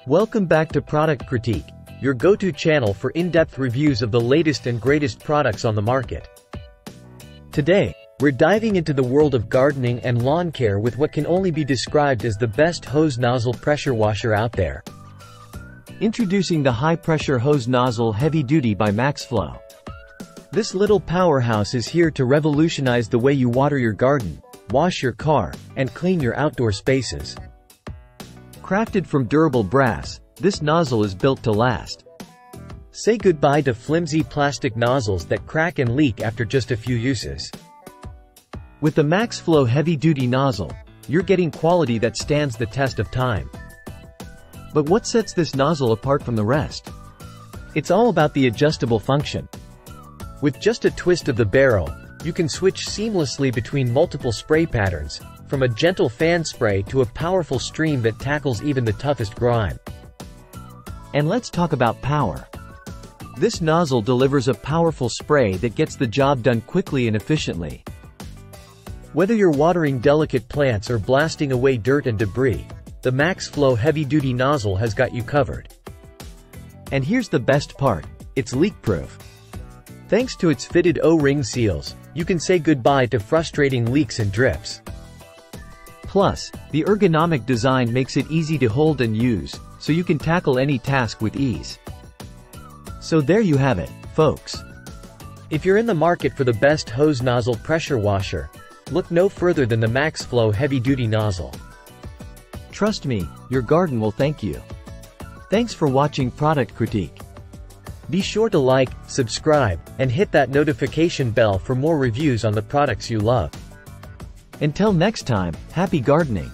Welcome back to Product Critique, your go-to channel for in-depth reviews of the latest and greatest products on the market. Today, we're diving into the world of gardening and lawn care with what can only be described as the best hose nozzle pressure washer out there. Introducing the high-pressure hose nozzle heavy-duty by Maxflo. This little powerhouse is here to revolutionize the way you water your garden, wash your car, and clean your outdoor spaces. Crafted from durable brass, this nozzle is built to last. Say goodbye to flimsy plastic nozzles that crack and leak after just a few uses. With the Maxflo heavy-duty nozzle, you're getting quality that stands the test of time. But what sets this nozzle apart from the rest? It's all about the adjustable function. With just a twist of the barrel, you can switch seamlessly between multiple spray patterns, from a gentle fan spray to a powerful stream that tackles even the toughest grime. And let's talk about power. This nozzle delivers a powerful spray that gets the job done quickly and efficiently. Whether you're watering delicate plants or blasting away dirt and debris, the Maxflo heavy-duty nozzle has got you covered. And here's the best part, it's leak-proof. Thanks to its fitted O-ring seals, you can say goodbye to frustrating leaks and drips. Plus, the ergonomic design makes it easy to hold and use, so you can tackle any task with ease. So there you have it, folks. If you're in the market for the best hose nozzle pressure washer, look no further than the Maxflo heavy-duty nozzle. Trust me, your garden will thank you. Thanks for watching Product Critique. Be sure to like, subscribe, and hit that notification bell for more reviews on the products you love. Until next time, happy gardening!